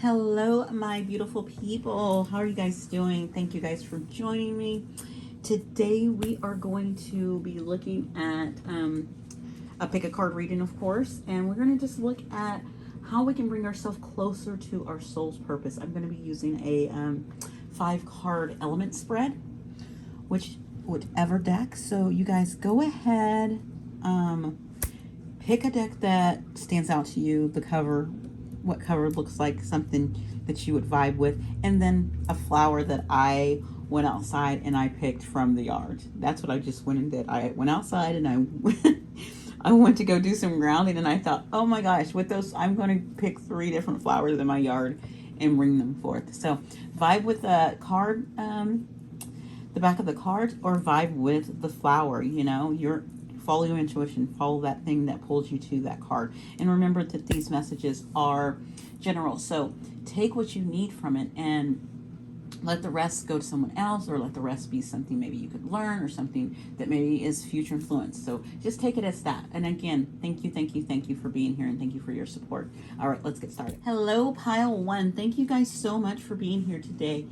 Hello, my beautiful people. How are you guys doing? Thank you guys for joining me. Today we are going to be looking at a pick a card reading, of course, and we're going to just look at how we can bring ourselves closer to our soul's purpose. I'm going to be using a 5-card element spread, whichever deck. So you guys go ahead, pick a deck that stands out to you, the cover, what cover looks like something that you would vibe with, and then a flower that I went outside and I picked from the yard. That's what I just went and did. I went outside and I went to go do some grounding, and I thought, oh my gosh, with those, I'm going to pick 3 different flowers in my yard and bring them forth. So vibe with the card, the back of the card, or vibe with the flower. You're follow your intuition, follow that thing that pulls you to that card. And remember that these messages are general. So take what you need from it and let the rest go to someone else, or let the rest be something maybe you could learn, or something that maybe is future influence. So just take it as that. And again, thank you for being here, and thank you for your support. All right, let's get started. Hello, pile 1. Thank you guys so much for being here today.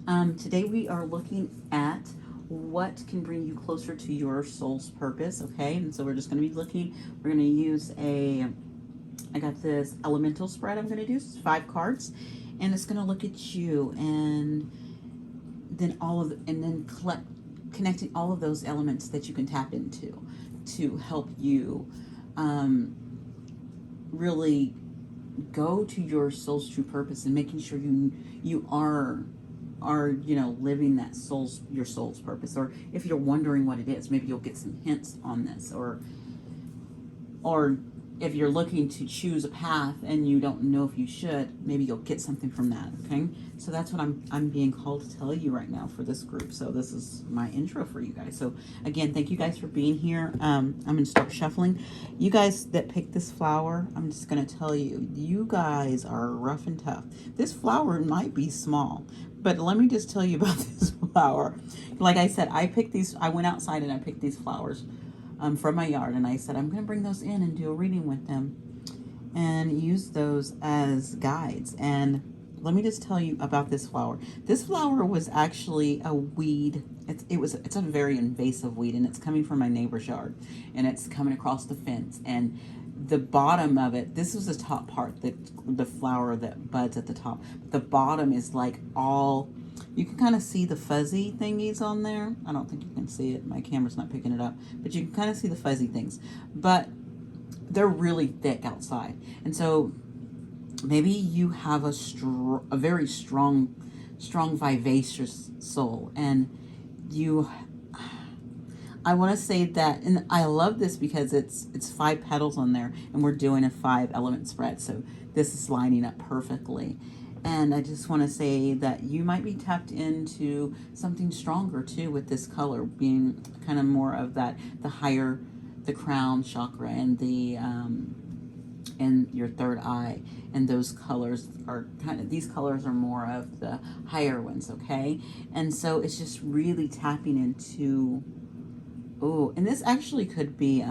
Today we are looking at what can bring you closer to your soul's purpose, okay? And so we're just going to be looking, we're going to use I got this elemental spread I'm going to do, 5 cards, and it's going to look at you, and then connecting all of those elements that you can tap into to help you really go to your soul's true purpose, and making sure you are living that your soul's purpose. Or if you're wondering what it is, maybe you'll get some hints on this. Or if you're looking to choose a path and you don't know if you should, maybe you'll get something from that. Okay, so that's what I'm being called to tell you right now for this group. So this is my intro for you guys. So again, thank you guys for being here. I'm gonna start shuffling. You guys that picked this flower, I'm just gonna tell you, you guys are rough and tough. This flower might be small, but let me just tell you about this flower. Like I said, I went outside and I picked these flowers from my yard, and I said I'm going to bring those in and do a reading with them and use those as guides. And let me just tell you about this flower. This flower was actually a weed. It's a very invasive weed, and it's coming from my neighbor's yard, and it's coming across the fence. And the bottom of it, this was the top part, the flower that buds at the top. The bottom is like all, you can kind of see the fuzzy thingies on there. I don't think you can see it. My camera's not picking it up, but you can kind of see the fuzzy things. But they're really thick outside. And so maybe you have a very strong, vivacious soul. And I want to say that, and I love this because it's 5 petals on there, and we're doing a 5 element spread. So this is lining up perfectly. And I just want to say that you might be tapped into something stronger too, with this color being kind of more of that, the crown chakra, and and your third eye. And those colors are these colors are more of the higher ones, okay? And so it's just really tapping into, oh, and this actually could be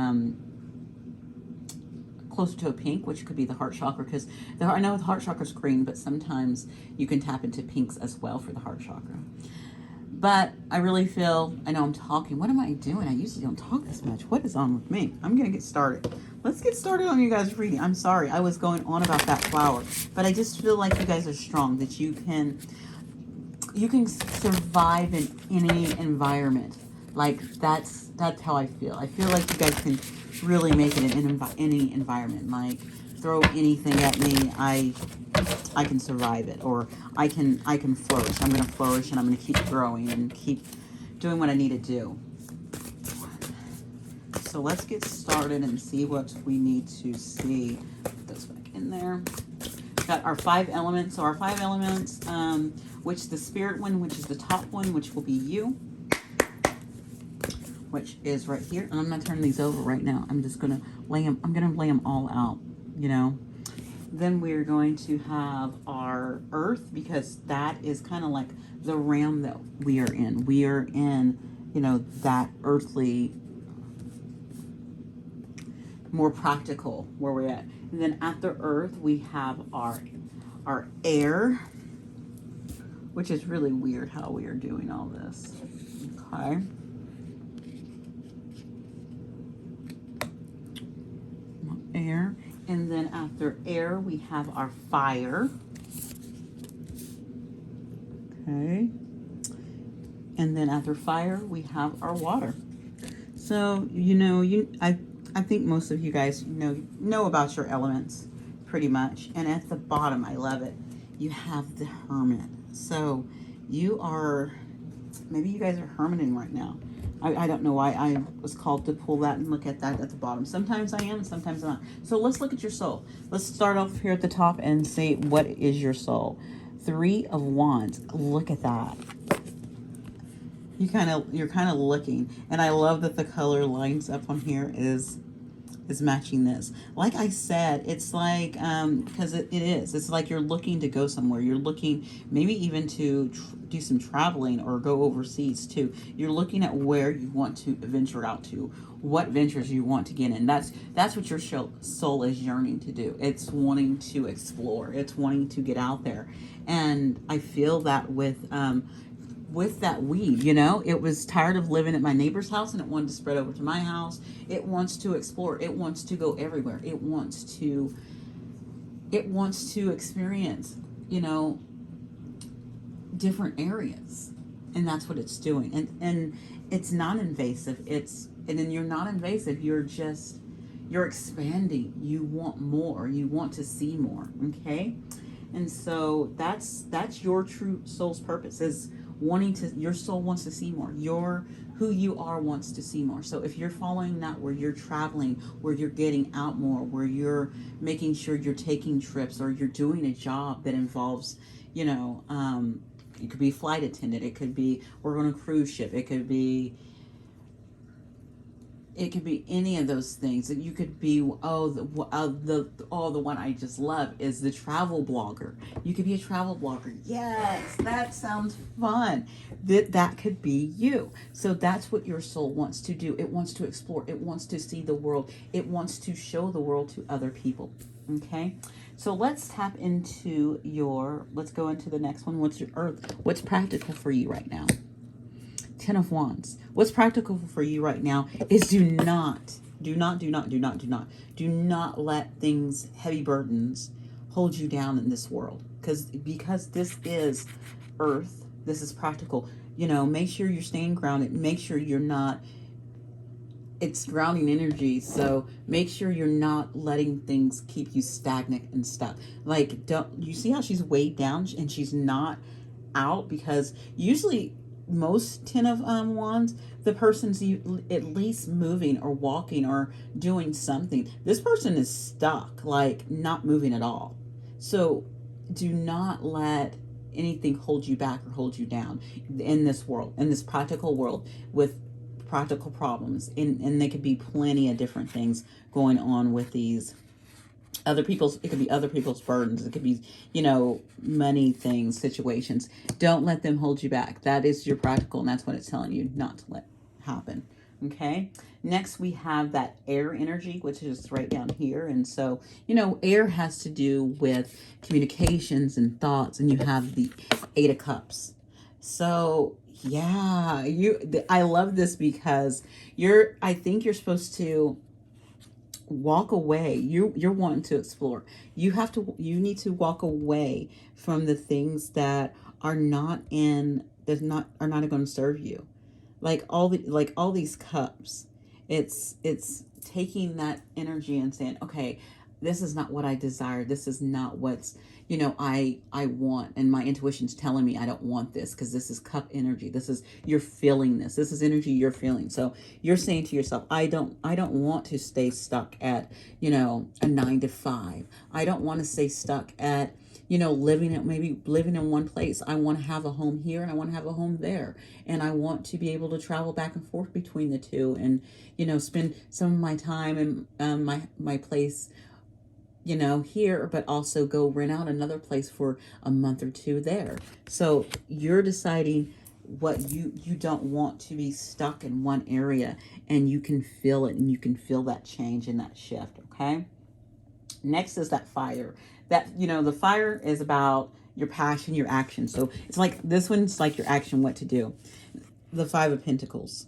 closer to a pink, which could be the heart chakra, because I know the heart chakra is green, but sometimes you can tap into pinks as well for the heart chakra. But I really feel, I know I'm talking. What am I doing? I usually don't talk this much. What is on with me? I'm going to get started. Let's get started on you guys' reading. I'm sorry, I was going on about that flower, but I just feel like you guys are strong, that you can survive in any environment. Like that's how I feel. I feel like you guys can really make it in any environment. Like, throw anything at me, I can survive it, or I can flourish. I'm going to flourish, and I'm going to keep growing and keep doing what I need to do. So let's get started and see what we need to see. Put those back in there. Got our 5 elements. So our 5 elements, which the spirit one, which is the top one, which will be you, which is right here. And I'm not turning these over right now. I'm just going to lay them. I'm going to lay them all out, Then we're going to have our earth, because that is kind of like the realm that we are in. We are in, that earthly, more practical, where we're at. And then at the earth, we have our our air, which is really weird how we are doing all this. Okay. Air. And then after air, we have our fire. Okay. And then after fire, we have our water. So, I think most of you guys know about your elements pretty much. And at the bottom, I love it, you have the Hermit. So maybe you guys are hermiting right now. I don't know why I was called to pull that and look at that at the bottom. Sometimes I am and sometimes I'm not. So let's look at your soul. Let's start off here at the top and say, what is your soul? 3 of Wands. Look at that. You're kind of looking, and I love that the color lines up on here is matching this. Like I said, it's like because it is. It's like you're looking to go somewhere. You're looking maybe even to do some traveling or go overseas too. You're looking at where you want to venture out to, what ventures you want to get in. That's what your soul is yearning to do. It's wanting to explore. It's wanting to get out there, and I feel that with that weed, it was tired of living at my neighbor's house and it wanted to spread over to my house. It wants to explore. It wants to go everywhere. It wants to experience, different areas. And that's what it's doing. And it's non-invasive. And then you're not invasive. You're expanding. You want more. You want to see more. Okay. And so that's your true soul's purpose, is your soul wants to see more. Who you are wants to see more. So if you're following that, where you're traveling, where you're getting out more, where you're making sure you're taking trips, or you're doing a job that involves, it could be flight attendant, it could be we're on a cruise ship, it could be any of those things. And you could be the one I just love is the travel blogger. You could be a travel blogger. Yes, that sounds fun. That could be you. So that's what your soul wants to do. It wants to explore. It wants to see the world. It wants to show the world to other people. Okay, so let's tap into let's go into the next one. What's your Earth? What's practical for you right now? 10 of Wands. What's practical for you right now is do not let things, heavy burdens, hold you down in this world. Because this is Earth, this is practical. Make sure you're staying grounded. Make sure you're not, it's grounding energy. So make sure you're not letting things keep you stagnant and stuck. Like, don't you see how she's weighed down and she's not out? Because usually most 10 of Wands, the person's at least moving or walking or doing something. This person is stuck, like not moving at all. So do not let anything hold you back or hold you down in this world, in this practical world with practical problems. And there could be plenty of different things going on with these it could be other people's burdens. It could be, money things, situations. Don't let them hold you back. That is your practical, and that's what it's telling you not to let happen. Okay. Next, we have that air energy, which is right down here. And so, air has to do with communications and thoughts, and you have the 8 of Cups. So yeah, I love this because I think you're supposed to walk away. You're wanting to explore. You need to walk away from the things that are not going to serve you. Like all these cups. It's taking that energy and saying, okay, this is not what I desire. This is not what's, I want. And my intuition's telling me I don't want this, because this is cup energy. You're feeling this. This is energy you're feeling. So you're saying to yourself, I don't want to stay stuck at, a 9 to 5. I don't want to stay stuck at, living in one place. I want to have a home here and I want to have a home there. And I want to be able to travel back and forth between the two and, spend some of my time in my place, here, but also go rent out another place for a month or 2 there. So you're deciding what you don't want to be stuck in one area, and you can feel it, and you can feel that change and that shift. Okay. Next is that fire. that, you know, the fire is about your passion, your action. So it's like, this one's like your action, what to do. The Five of Pentacles,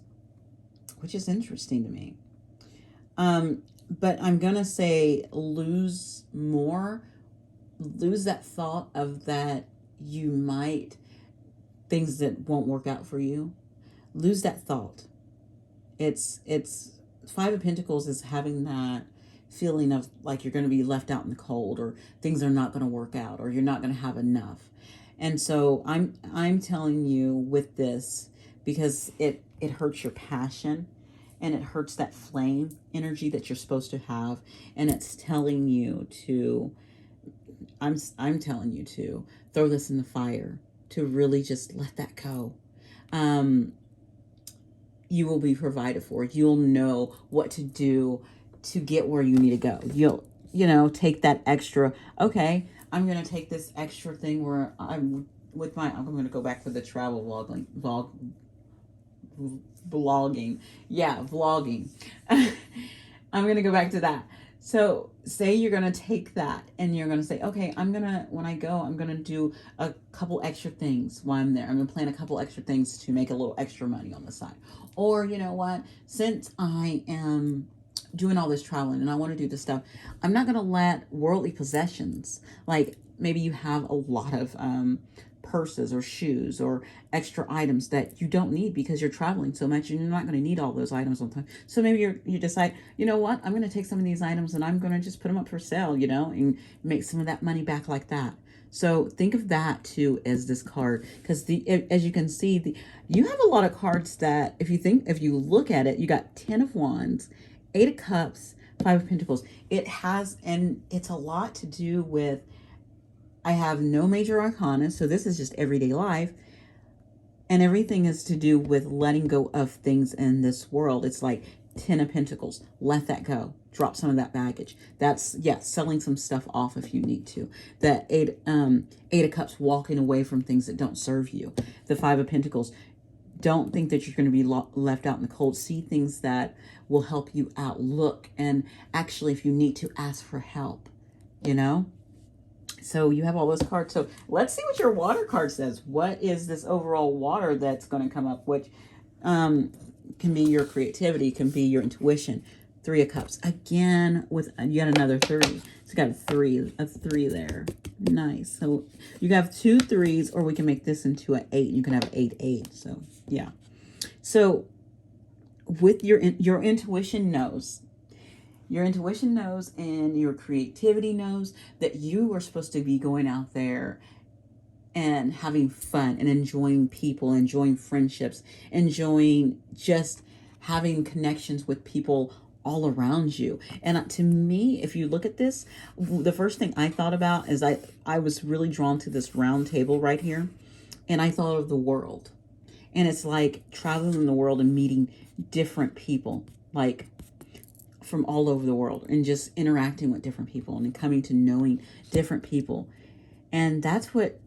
which is interesting to me. But I'm going to say lose that thought of that you might, things that won't work out for you. Lose that thought. It's Five of Pentacles is having that feeling of like you're going to be left out in the cold, or things are not going to work out, or you're not going to have enough. And so I'm telling you with this, because it hurts your passion, and it hurts that flame energy that you're supposed to have, and it's telling you to, I'm telling you to throw this in the fire, to really just let that go. You will be provided for. You'll know what to do to get where you need to go. You'll, you know, take that extra, okay, I'm going to take this extra thing where I'm going to go back to the travel vlogging. Yeah, vlogging. I'm going to go back to that. So say you're going to take that and you're going to say, okay, when I go, I'm going to do a couple extra things while I'm there. I'm going to plan a couple extra things to make a little extra money on the side. Or, you know what, since I am doing all this traveling and I want to do this stuff, I'm not going to let worldly possessions, like maybe you have a lot of purses or shoes or extra items that you don't need because you're traveling so much and you're not going to need all those items all the time. So maybe you decide, you know what, I'm going to take some of these items and I'm going to just put them up for sale, you know, and make some of that money back like that. So think of that too as this card, because as you can see, you have a lot of cards that if you look at it, you got 10 of Wands, 8 of Cups, 5 of Pentacles. And it's a lot to do with, I have no major arcana, so this is just everyday life. And everything is to do with letting go of things in this world. It's like 10 of Pentacles. Let that go. Drop some of that baggage. That's, yes, selling some stuff off if you need to. The 8 of Cups, walking away from things that don't serve you. The 5 of Pentacles, don't think that you're going to be left out in the cold. See things that will help you out. Look, and actually, if you need to, ask for help, you know? So you have all those cards. So let's see what your water card says. What is this overall water that's going to come up, which can be your creativity, can be your intuition. 3 of Cups. Again, with yet another 3. So you got a 3 there. Nice. So you have 2 3s, or we can make this into an 8. You can have 8 8. So yeah. So with your intuition knows. Your intuition knows, and your creativity knows that you are supposed to be going out there and having fun and enjoying people, enjoying friendships, enjoying just having connections with people all around you. And to me, if you look at this, the first thing I thought about is I was really drawn to this round table right here, and I thought of the world. And it's like traveling in the world and meeting different people, like from all over the world, and just interacting with different people and coming to knowing different people. And that's what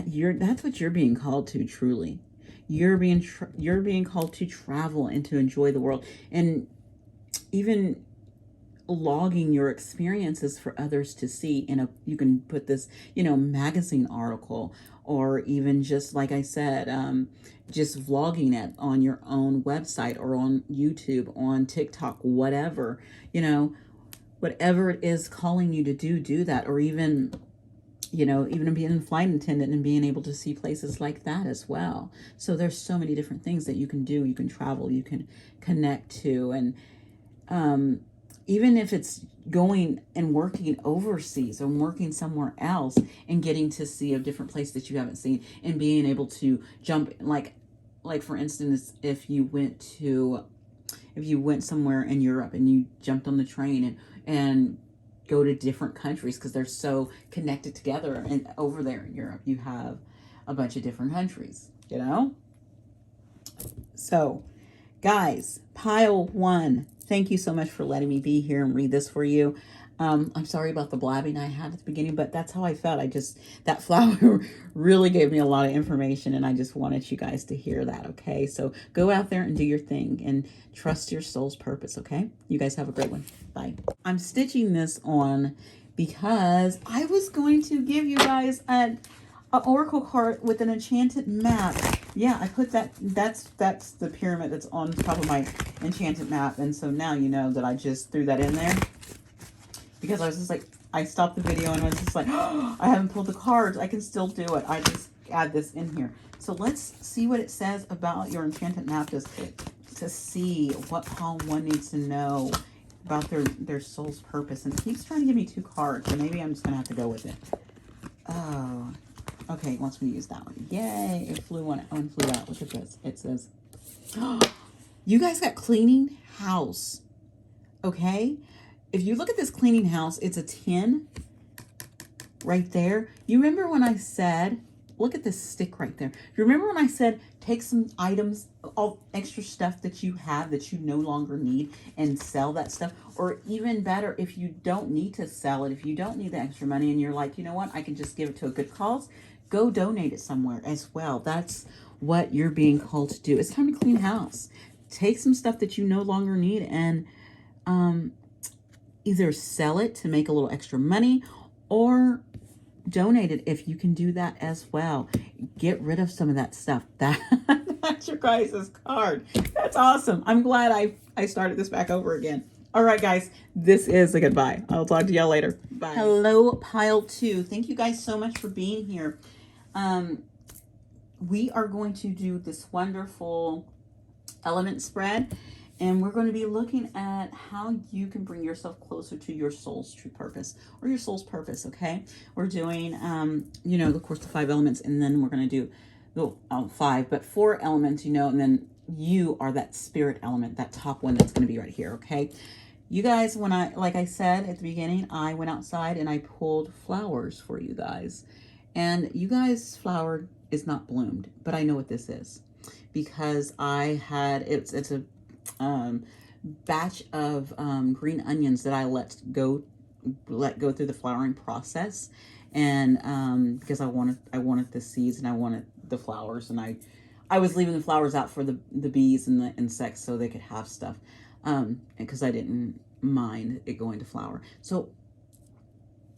you're being called to, truly. You're being called to travel and to enjoy the world, and even logging your experiences for others to see. You can put this, you know, magazine article, or even just like I said, just vlogging it on your own website or on YouTube, on TikTok, whatever, you know, whatever it is calling you to do that. Or even, you know, even being a flight attendant and being able to see places like that as well. So there's so many different things that you can do. You can travel, you can connect to, and even if it's going and working overseas or working somewhere else and getting to see a different place that you haven't seen, and being able to jump, like for instance, if you went somewhere in Europe and you jumped on the train and go to different countries, because they're so connected together, and over there in Europe you have a bunch of different countries, you know? So guys, pile 1, thank you so much for letting me be here and read this for you. I'm sorry about the blabbing I had at the beginning, but that's how I felt. That flower really gave me a lot of information, and I just wanted you guys to hear that, okay? So go out there and do your thing and trust your soul's purpose, okay? You guys have a great one. Bye. I'm stitching this on because I was going to give you guys an oracle card with an enchanted map. Yeah, I put that, that's the pyramid that's on top of my enchanted map. And so now you know that I just threw that in there because I was just like, I stopped the video and I was just like, oh, I haven't pulled the cards. I can still do it. I just add this in here. So let's see what it says about your enchanted map to see what how one needs to know about their soul's purpose. And it keeps trying to give me 2 cards, so maybe I'm just gonna have to go with it. Oh, okay, it wants me to use that one. Yay, it flew on, flew out. Look at this. It says, oh, you guys got cleaning house. Okay, if you look at this cleaning house, it's a 10 right there. You remember when I said, look at this stick right there. You remember when I said, take some items, all extra stuff that you have that you no longer need and sell that stuff? Or even better, if you don't need to sell it, if you don't need the extra money and you're like, you know what, I can just give it to a good cause, go donate it somewhere as well. That's what you're being called to do. It's time to clean house. Take some stuff that you no longer need and either sell it to make a little extra money or donate it if you can do that as well. Get rid of some of that stuff. That's your guys' card. That's awesome. I'm glad I started this back over again. All right, guys, this is a goodbye. I'll talk to y'all later. Bye. Hello, pile 2. Thank you guys so much for being here. We are going to do this wonderful element spread. And we're going to be looking at how you can bring yourself closer to your soul's true purpose or your soul's purpose, okay? We're doing, you know, of course, the 5 elements, and then we're going to do 5, but 4 elements, you know, and then you are that spirit element, that top one that's going to be right here, okay? You guys, when like I said at the beginning, I went outside and I pulled flowers for you guys. And you guys' flower is not bloomed, but I know what this is because I had, it's a batch of green onions that I let go through the flowering process, and because I wanted the seeds and I wanted the flowers, and I was leaving the flowers out for the bees and the insects so they could have stuff, because I didn't mind it going to flower. So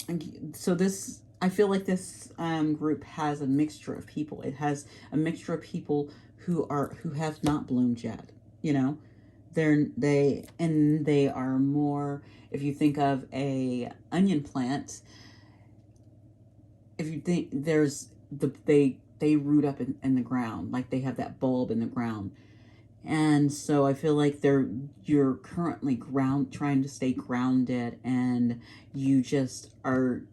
this, I feel like this group has a mixture of people. It has a mixture of people who have not bloomed yet, you know. They are more, if you think of a onion plant, if you think they root up in the ground, like they have that bulb in the ground. And so I feel like you're currently trying to stay grounded, and you just you're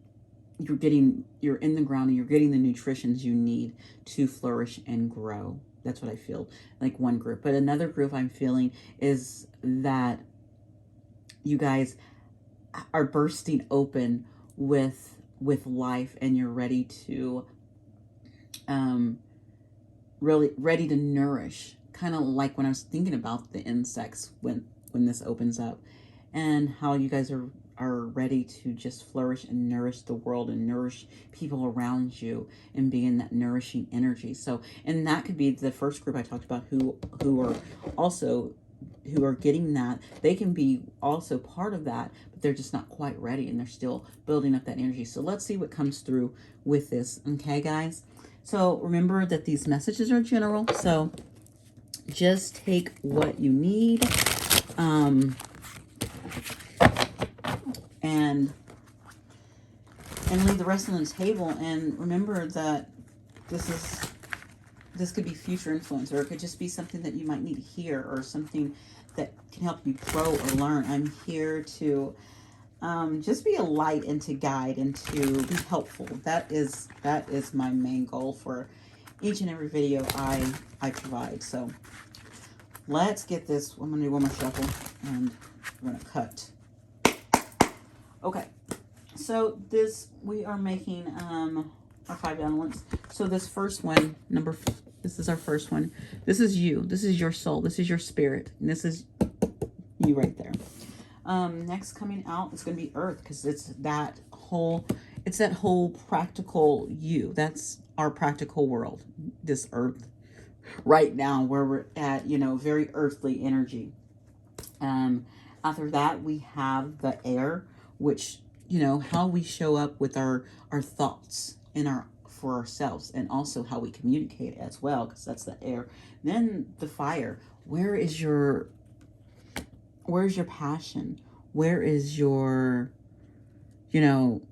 in the ground and you're getting the nutritions you need to flourish and grow. That's what I feel like, one group. But another group I'm feeling is that you guys are bursting open with life, and you're ready to really ready to nourish, kind of like when I was thinking about the insects when this opens up, and how you guys are ready to just flourish and nourish the world and nourish people around you and be in that nourishing energy. So, and that could be the first group I talked about who are getting that. They can be also part of that, but they're just not quite ready and they're still building up that energy. So let's see what comes through with this. Okay, guys? So remember that these messages are general. So just take what you need. And leave the rest on the table. And remember that this could be future influence, or it could just be something that you might need to hear, or something that can help you grow or learn. I'm here to just be a light and to guide and to be helpful. That is my main goal for each and every video I provide. So let's get this. I'm gonna do one more shuffle and we're gonna cut. Okay. So we are making our 5 elements. So this first one, this is our first one. This is you. This is your soul. This is your spirit. And this is you right there. Next coming out is going to be earth, because it's that whole practical you. That's our practical world. This earth right now, where we're at, you know, very earthly energy. After that, we have the air, which how we show up with our thoughts and for ourselves, and also how we communicate as well, because that's the air. Then the fire. Where's your passion? Where is your,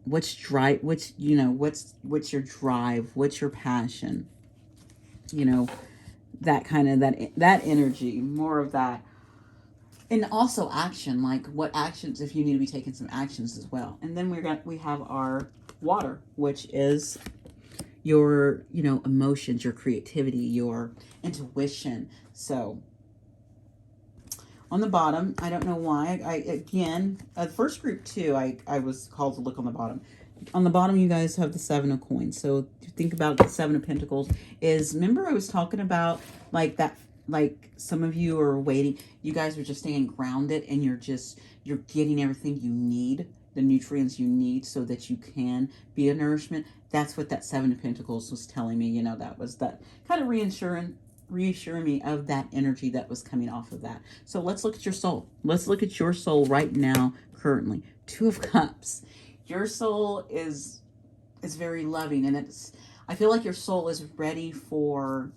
what's drive, what's your drive? What's your passion? That kind of, that energy, more of that. And also action, like what actions, if you need to be taking some actions as well. And then we have our water, which is your, emotions, your creativity, your intuition. So on the bottom, I don't know why, again, first group 2, I was called to look on the bottom. On the bottom, you guys have the 7 of coins. So think about the 7 of pentacles is, remember I was talking about like that, like some of you are waiting. You guys are just staying grounded, and you're getting everything you need, the nutrients you need, so that you can be a nourishment. That's what that 7 of pentacles was telling me. That was that kind of reassuring me of that energy that was coming off of that. So let's look at your soul. Let's look at your soul right now, currently. 2 of Cups. Your soul is very loving, and I feel like your soul is ready for,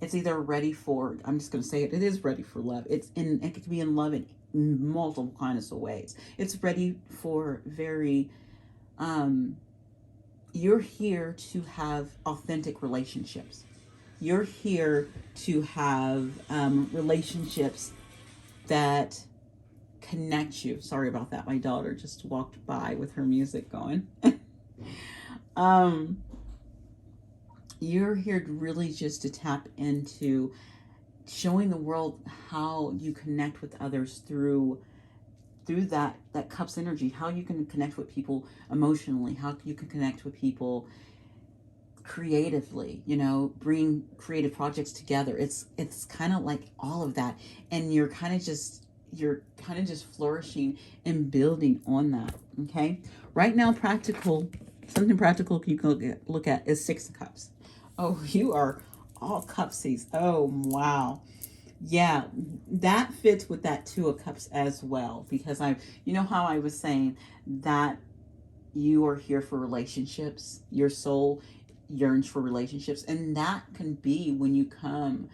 it's either ready for, I'm just going to say it is ready for love. It could be in love in multiple kinds of ways. It's ready for very, you're here to have authentic relationships. You're here to have relationships that connect you. Sorry about that. My daughter just walked by with her music going. You're here really just to tap into showing the world how you connect with others through that Cups energy, how you can connect with people emotionally, how you can connect with people creatively, bring creative projects together. It's kind of like all of that, and you're kind of just flourishing and building on that. Okay, right now, something practical you can look at is 6 of Cups. Oh, you are all cupsies. Oh, wow. Yeah, that fits with that 2 of Cups as well, because how I was saying that you are here for relationships. Your soul yearns for relationships, and that can be when you come,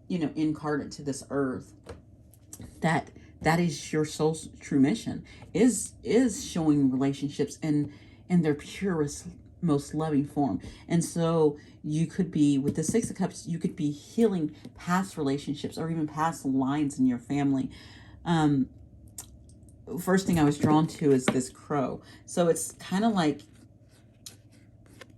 incarnate to this earth. That is your soul's true mission, is showing relationships in their purest, most loving form. And so you could be, with the 6 of Cups, you could be healing past relationships or even past lines in your family. First thing I was drawn to is this crow. So it's kind of like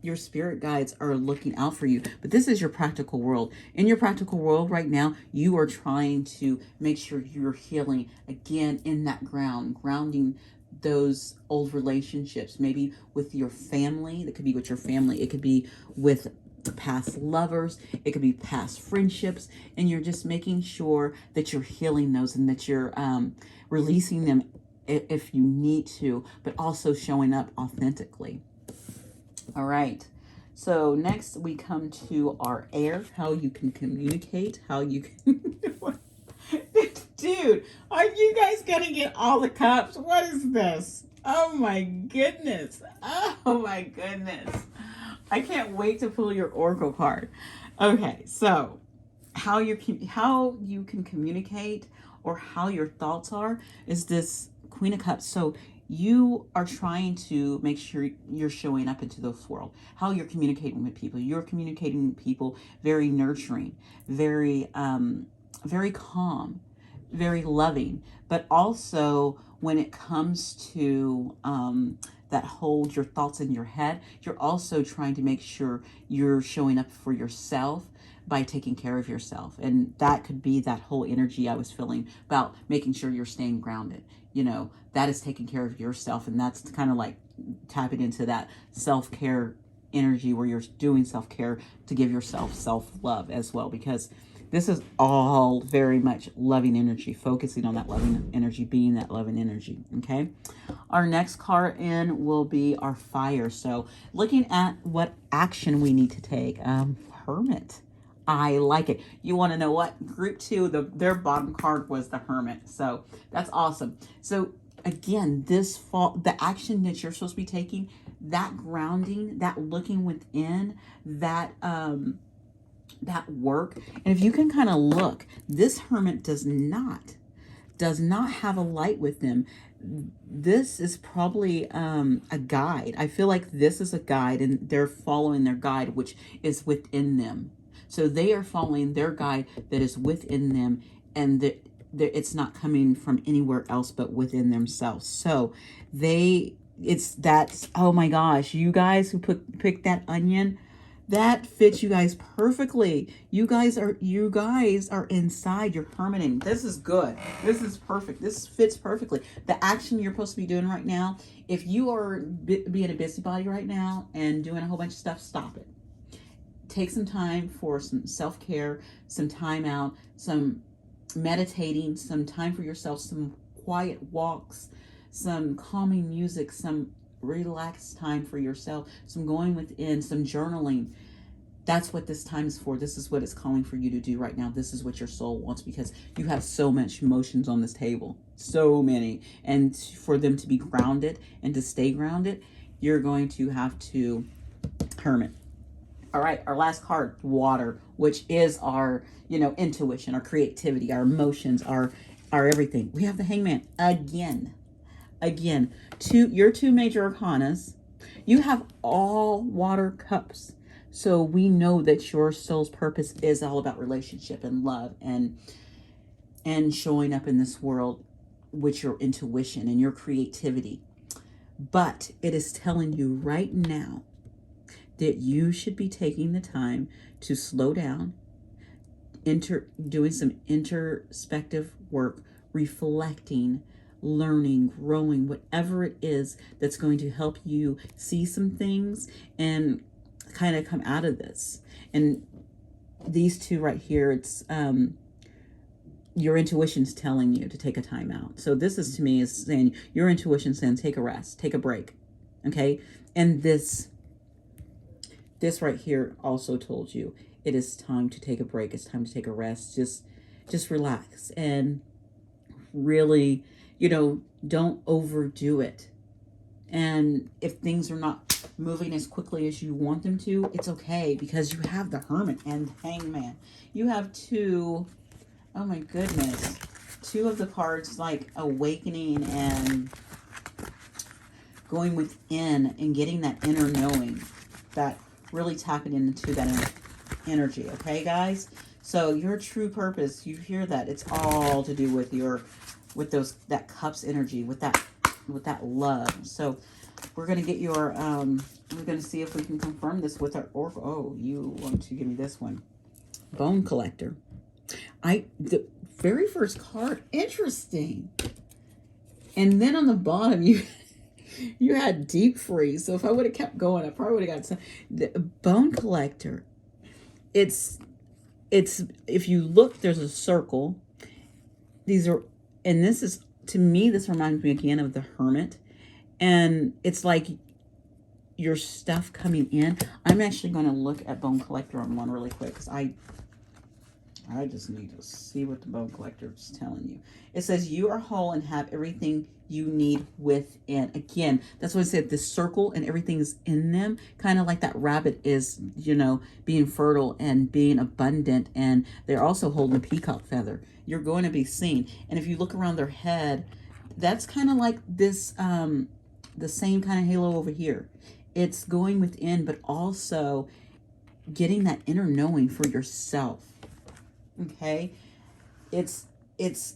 your spirit guides are looking out for you. But this is your practical world. In your practical world right now, you are trying to make sure you're healing again in that grounding those old relationships, maybe with your family. That could be with your family. It could be with past lovers. It could be past friendships. And you're just making sure that you're healing those, and that you're releasing them if you need to, but also showing up authentically. All right. So next we come to our air, how you can communicate, how you can... Dude, are you guys going to get all the cups? What is this? Oh my goodness. Oh my goodness. I can't wait to pull your Oracle card. Okay, so how you can communicate, or how your thoughts are, is this Queen of Cups. So you are trying to make sure you're showing up into this world, how you're communicating with people. You're communicating with people very nurturing, very, very calm, very loving. But also when it comes to that hold your thoughts in your head, you're also trying to make sure you're showing up for yourself by taking care of yourself. And that could be that whole energy I was feeling about making sure you're staying grounded. That is taking care of yourself. And that's kind of like tapping into that self-care energy, where you're doing self-care to give yourself self-love as well, because this is all very much loving energy, focusing on that loving energy, being that loving energy. Okay. Our next card in will be our fire. So looking at what action we need to take. Hermit. I like it. You want to know what? Group 2, their bottom card was the Hermit. So that's awesome. So again, this fall, the action that you're supposed to be taking, that grounding, that looking within, that that work. And if you can kind of look, this hermit does not have a light with them. This is probably a guide. I feel like this is a guide, and they're following their guide, which is within them. So they are following their guide that is within them, and that it's not coming from anywhere else but within themselves. So that's, oh my gosh, you guys who picked that onion, that fits you guys perfectly. You guys are inside. You're hermiting. This is good. This is perfect. This fits perfectly. The action you're supposed to be doing right now, if you are being a busybody right now and doing a whole bunch of stuff, stop it. Take some time for some self-care, some time out, some meditating, some time for yourself, some quiet walks, some calming music, some relaxed time for yourself, some going within, some journaling. That's what this time is for. This is what it's calling for you to do right now. This is what your soul wants, because you have so much emotions on this table, so many. And for them to be grounded and to stay grounded, you're going to have to hermit. All right, our last card, water, which is our, intuition, our creativity, our emotions, our everything. We have the Hangman again. Your two major arcanas. You have all water cups. So we know that your soul's purpose is all about relationship and love and showing up in this world with your intuition and your creativity. But it is telling you right now that you should be taking the time to slow down, doing some introspective work, reflecting, learning, growing, whatever it is that's going to help you see some things and kind of come out of this. And these two right here, it's your intuition's telling you to take a time out. So this is, to me, is saying your intuition saying take a rest, take a break. Okay? And this right here also told you it is time to take a break. It's time to take a rest. Just relax and really, don't overdo it. And if things are not moving as quickly as you want them to, it's okay, because you have the Hermit and Hangman. You have two, oh my goodness, two of the cards like awakening and going within and getting that inner knowing, that really tapping into that energy. Okay, guys? So your true purpose, you hear that, it's all to do with that cups energy, with that love. So we're going to get your we're going to see if we can confirm this with our oracle. Oh, you want to give me this one. Bone Collector. The very first card, interesting. And then on the bottom you had Deep Freeze. So if I would have kept going, I probably would have got some. The Bone Collector. It's if you look, there's a circle. And this is, to me, this reminds me again of the Hermit. And it's like your stuff coming in. I'm actually going to look at Bone Collector on one really quick, because I just need to see what the Bone Collector is telling you. It says you are whole and have everything you need within. Again, that's what I said, this circle and everything is in them. Kind of like that rabbit is, being fertile and being abundant. And they're also holding a peacock feather. You're going to be seen. And if you look around their head, that's kind of like this, the same kind of halo over here. It's going within, but also getting that inner knowing for yourself. Okay? It's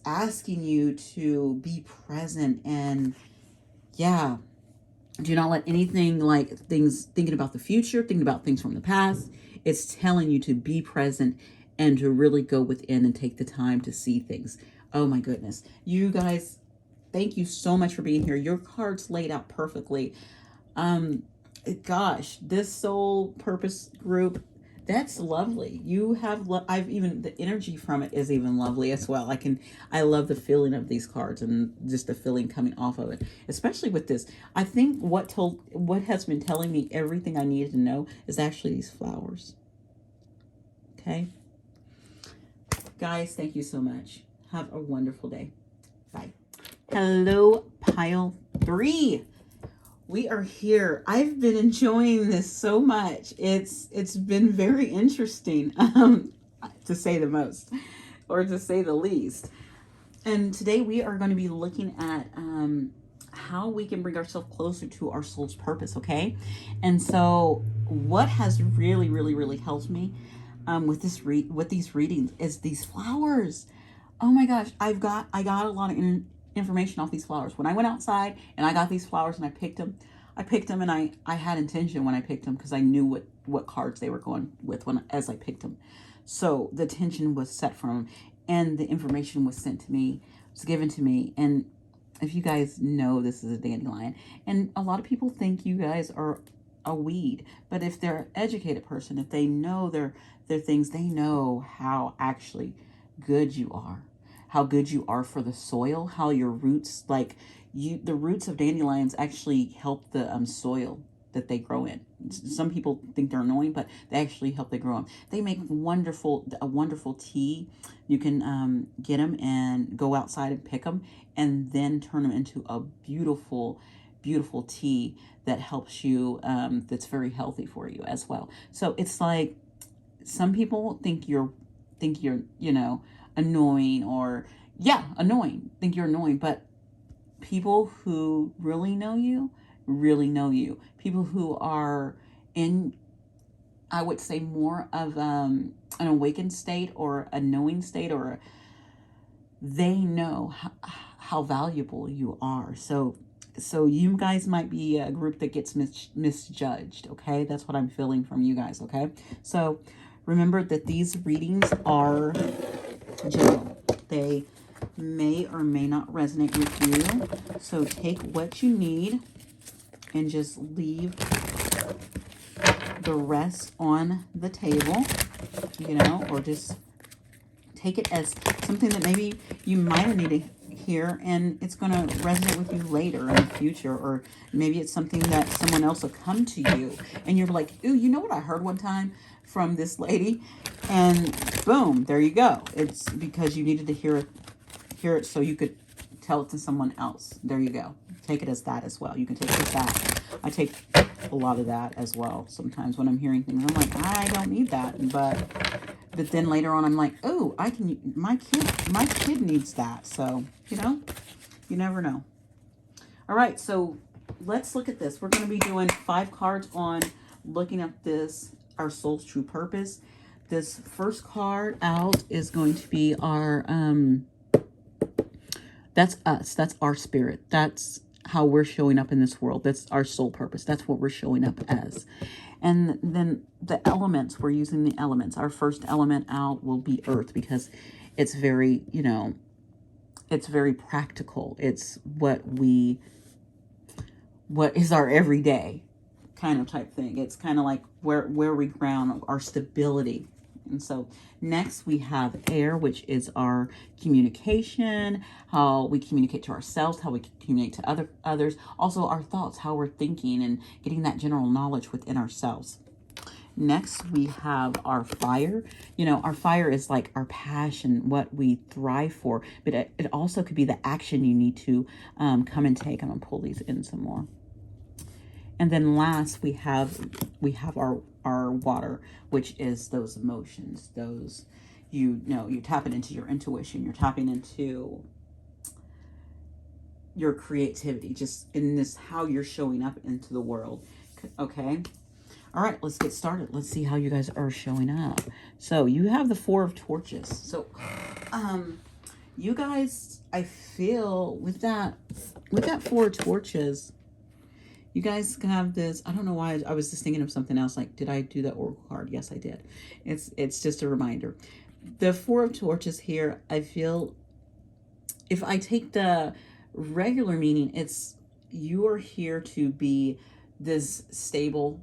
asking you to be present and, yeah, do not let anything like thinking about the future, thinking about things from the past. It's telling you to be present and to really go within and take the time to see things. Oh my goodness. You guys, thank you so much for being here. Your cards laid out perfectly. Gosh, this soul purpose group, that's lovely. You have, the energy from it is even lovely as well. I love the feeling of these cards and just the feeling coming off of it, especially with this. I think what has been telling me everything I needed to know is actually these flowers. Okay. Guys, thank you so much. Have a wonderful day. Bye. Hello, pile 3. We are here. I've been enjoying this so much. It's been very interesting, to say the most, or to say the least. And today we are going to be looking at how we can bring ourselves closer to our soul's purpose. Okay, and so what has really, really, really helped me with with these readings is these flowers. Oh my gosh, I got a lot of information off these flowers. When I went outside and I got these flowers and I picked them, and I had intention when I picked them because I knew what cards they were going with when as I picked them. So the tension was set from them, and the information was sent to me, was given to me. And if you guys know, this is a dandelion, and a lot of people think you guys are a weed, but if they're an educated person, if they know their things, they know how actually good you are, how good you are for the soil, how your roots, like the roots of dandelions actually help the soil that they grow in. Some people think they're annoying, but they actually help they grow them. They make a wonderful tea. You can get them and go outside and pick them, and then turn them into a beautiful tea that helps you. That's very healthy for you as well. So it's like some people think you're annoying, or annoying. Think you're annoying, but people who really know you people who are in, I would say, more of an awakened state or a knowing state, or they know how valuable you are. So you guys might be a group that gets misjudged. Okay, that's what I'm feeling from you guys. Okay, so remember that these readings are general. They may or may not resonate with you. So take what you need and just leave the rest on the table, or just take it as something that maybe you might need to hear, and it's going to resonate with you later in the future. Or maybe it's something that someone else will come to you and you're like, ooh, you know what I heard one time from this lady? And boom, there you go. It's because you needed to hear it so you could tell it to someone else. There you go. Take it as that as well. You can take it as that. I take a lot of that as well. Sometimes when I'm hearing things, I'm like, I don't need that. But then later on, I'm like, oh, I can. My kid needs that. So you never know. All right, so let's look at this. We're going to be doing 5 cards on looking at this, our soul's true purpose. This first card out is going to be our that's us. That's our spirit. That's how we're showing up in this world. That's our soul purpose. That's what we're showing up as. And then the elements, we're using the elements. Our first element out will be earth, because it's very, it's very practical. It's what is our everyday kind of type thing. It's kind of like where we ground our stability. And so next we have air, which is our communication, how we communicate to ourselves, how we communicate to others, also our thoughts, how we're thinking, and getting that general knowledge within ourselves. Next, we have our fire. Our fire is like our passion, what we thrive for, but it also could be the action you need to come and take. I'm gonna pull these in some more. And then last, we have our water, which is those emotions, those, you're tapping into your intuition, you're tapping into your creativity, just in this, how you're showing up into the world. Okay. All right, let's get started. Let's see how you guys are showing up. So you have the 4 of torches. So, you guys, I feel with that 4 of torches, you guys can have this. I don't know why I was just thinking of something else. Like, did I do that oracle card? Yes, I did. It's just a reminder. The 4 of torches here, I feel, if I take the regular meaning, it's you are here to be this stable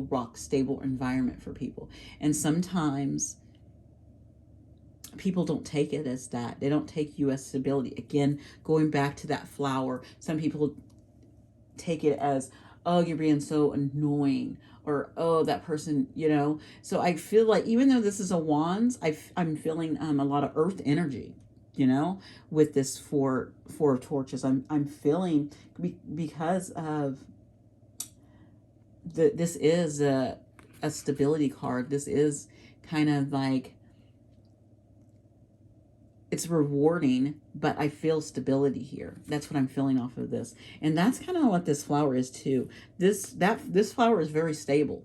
rock, stable environment for people. And sometimes people don't take it as that. They don't take you as stability. Again, going back to that flower, some people take it as, oh, you're being so annoying, or oh, that person, So I feel like, even though this is a wands, I'm feeling a lot of earth energy. you know, with this four of torches. I'm feeling, because of this is a stability card. This is kind of like, it's rewarding, but I feel stability here. That's what I'm feeling off of this. And that's kind of what this flower is too. This flower is very stable.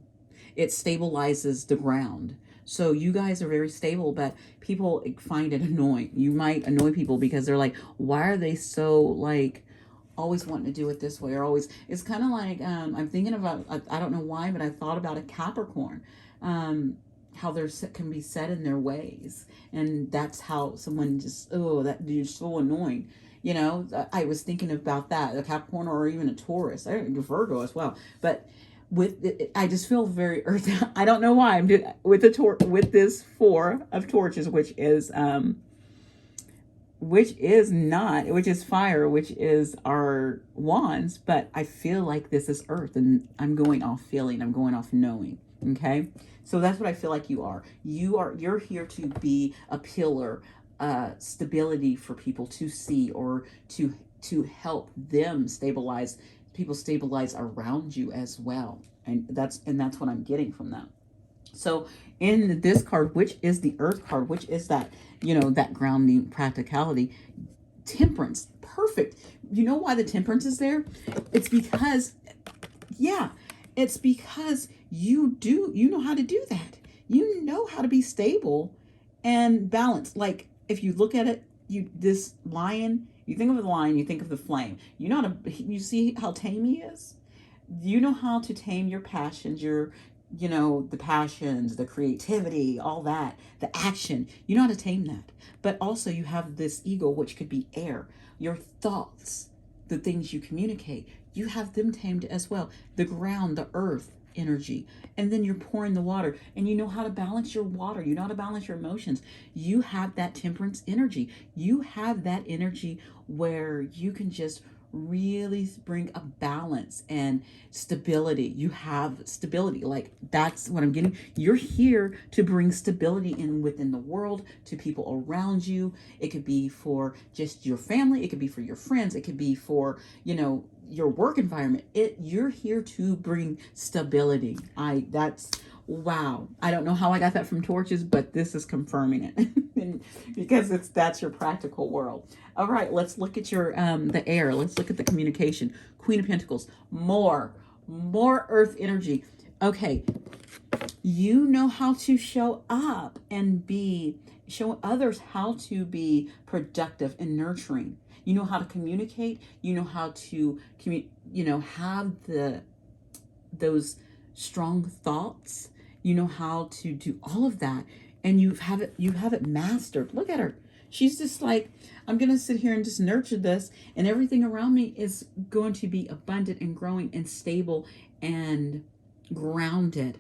It stabilizes the ground. So you guys are very stable, but people find it annoying. You might annoy people because they're like, why are they so like always wanting to do it this way, or always, it's kind of like, I'm thinking about, I don't know why, but I thought about a Capricorn, how they're can be set in their ways. And that's how someone just, oh, that dude's so annoying. You know, I was thinking about that, a Capricorn or even a Taurus, a Virgo as well. But with it, I just feel very earth. I don't know why. I'm with with this four of torches, which is fire, which is our wands, but I feel like this is earth, and I'm going off feeling, I'm going off knowing. Okay, so that's what I feel like you are. You're here to be a pillar, stability for people to see, or to help them stabilize. People stabilize around you as well, and that's what I'm getting from that. So in this card, which is the earth card, which is that, you know, that grounding practicality, temperance, perfect. You know why the temperance is there? It's because, yeah, it's because you know how to do that. You know how to be stable and balanced. Like if you look at it, this lion, you think of the lion, you think of the flame. You know how to, you see how tame he is? You know how to tame your passions, you know, the passions, the creativity, all that, the action. You know how to tame that. But also you have this ego, which could be air, your thoughts, the things you communicate. You have them tamed as well. The ground, the earth energy. And then you're pouring the water, and you know how to balance your water. You know how to balance your emotions. You have that temperance energy. You have that energy where you can just really bring a balance and stability. You have stability. Like that's what I'm getting. You're here to bring stability in within the world, to people around you. It could be for just your family. It could be for your friends. It could be for, you know, your work environment. You're here to bring stability. That's wow. I don't know how I got that from torches, but this is confirming it because that's your practical world. All right, let's look at your the air. Let's look at the communication. Queen of Pentacles. More earth energy. Okay, you know how to show up and show others how to be productive and nurturing. You know how to communicate. You know how to have those strong thoughts. You know how to do all of that, and you have it mastered. Look at her. She's just like, I'm going to sit here and just nurture this, and everything around me is going to be abundant and growing and stable and grounded.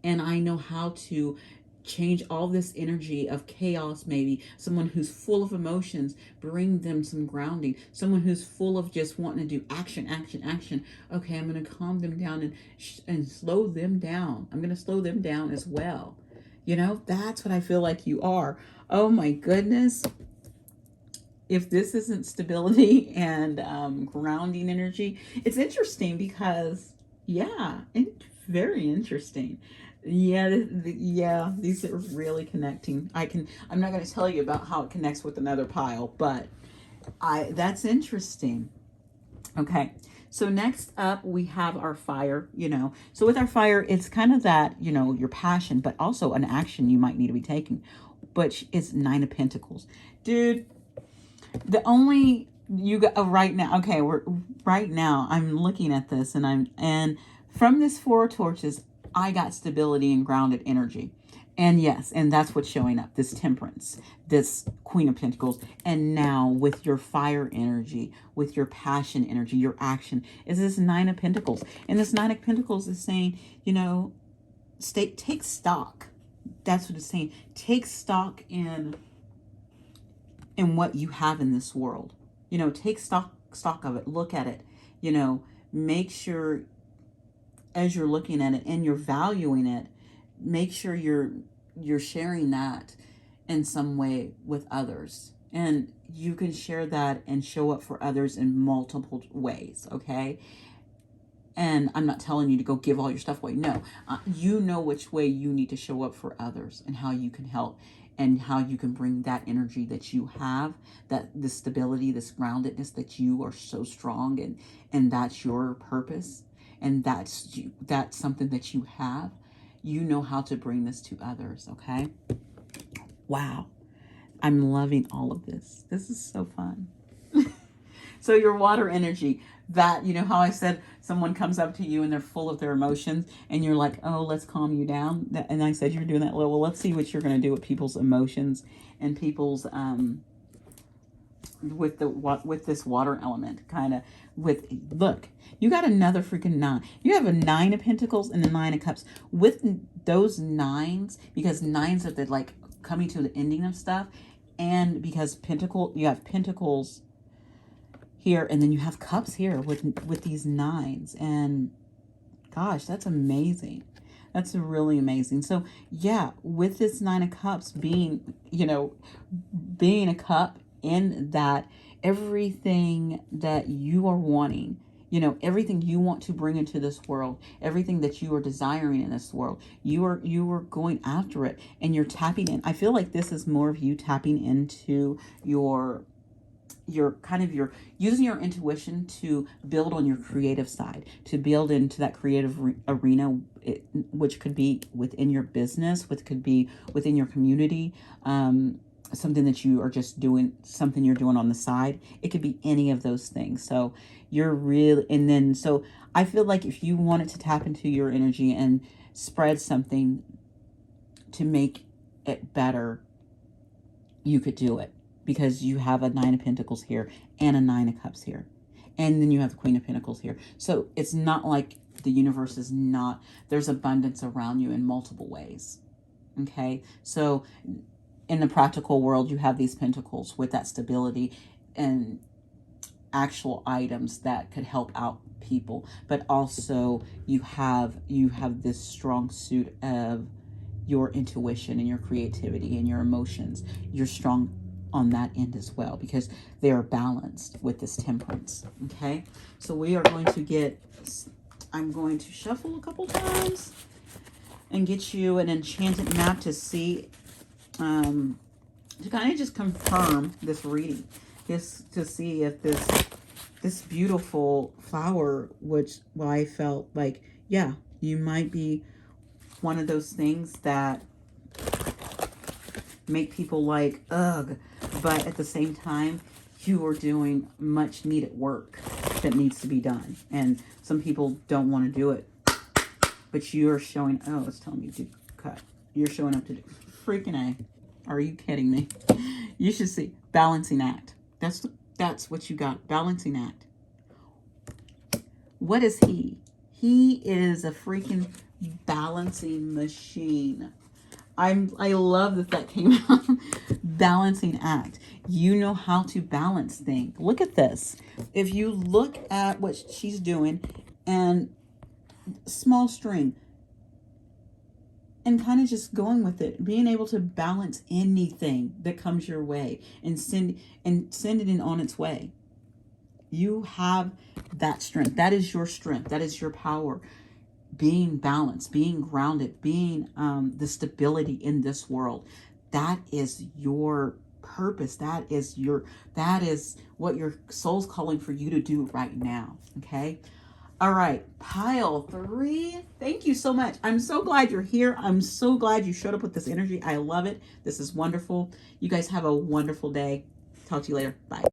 And I know how to change all this energy of chaos. Maybe someone who's full of emotions, bring them some grounding. Someone who's full of just wanting to do action. Okay, I'm going to calm them down and slow them down. I'm going to slow them down as well. You know, that's what I feel like you are. Oh my goodness. If this isn't stability and grounding energy, it's interesting because, yeah, it's very interesting. Yeah, these are really connecting. I'm not going to tell you about how it connects with another pile, but that's interesting. Okay. So next up we have our fire, you know. So with our fire, it's kind of that, you know, your passion, but also an action you might need to be taking. But it's Nine of Pentacles. Dude, the only you got right now, okay, right now I'm looking at this, and from this Four of Torches, I got stability and grounded energy. And yes, and that's what's showing up, this temperance, this Queen of Pentacles. And now with your fire energy, with your passion energy, your action, is this Nine of Pentacles. And this Nine of Pentacles is saying, you know, take stock. That's what it's saying. Take stock in what you have in this world. You know, take stock of it. Look at it. You know, make sure as you're looking at it and you're valuing it, make sure you're sharing that in some way with others. And you can share that and show up for others in multiple ways, okay? And I'm not telling you to go give all your stuff away. No, you know which way you need to show up for others and how you can help and how you can bring that energy that you have, that this stability, this groundedness that you are so strong, and that's your purpose, and that's something that you have. You know how to bring this to others, okay? Wow. I'm loving all of this. This is so fun. So your water energy, that, you know how I said someone comes up to you and they're full of their emotions and you're like, oh, let's calm you down. And I said you're doing that. Well, let's see what you're going to do with people's emotions and people's, with this water element kind of look, you got another freaking 9. You have a 9 of Pentacles and a 9 of Cups. With those 9s, because 9s are the like coming to the ending of stuff, and because you have Pentacles here, and then you have Cups here with these 9s, and gosh, that's amazing. That's really amazing. So yeah, with this 9 of Cups being, being a cup, in that everything that you are wanting, everything you want to bring into this world, everything that you are desiring in this world, you are going after it, and you're tapping in. I feel like this is more of you tapping into your using your intuition to build on your creative side, to build into that creative arena, which could be within your business, which could be within your community, something that you are just doing, something you're doing on the side. It could be any of those things. So you're really, and then, so I feel like if you wanted to tap into your energy and spread something to make it better, you could do it, because you have a 9 of Pentacles here and a 9 of Cups here. And then you have the Queen of Pentacles here. So it's not like the universe is not, there's abundance around you in multiple ways. Okay. So in the practical world, you have these Pentacles with that stability and actual items that could help out people. But also you have this strong suit of your intuition and your creativity and your emotions. You're strong on that end as well, because they are balanced with this Temperance. Okay, so we are going to I'm going to shuffle a couple times and get you an enchanted map to see, to kind of just confirm this reading, just to see if this beautiful flower, which I felt like, yeah, you might be one of those things that make people like, ugh, but at the same time, you are doing much needed work that needs to be done. And some people don't want to do it, but you're showing, oh, it's telling me to cut. You're showing up to do, freaking A. Are you kidding me? You should see, balancing act. That's what you got, balancing act. What is he? He is a freaking balancing machine. I love that came out. Balancing act. You know how to balance things. Look at this. If you look at what she's doing, and small string, and kind of just going with it, being able to balance anything that comes your way and send it in on its way. You have that strength. That is your strength. That is your power. Being balanced, being grounded, being the stability in this world. That is your purpose. That is what your soul's calling for you to do right now. Okay. All right. Pile 3. Thank you so much. I'm so glad you're here. I'm so glad you showed up with this energy. I love it. This is wonderful. You guys have a wonderful day. Talk to you later. Bye.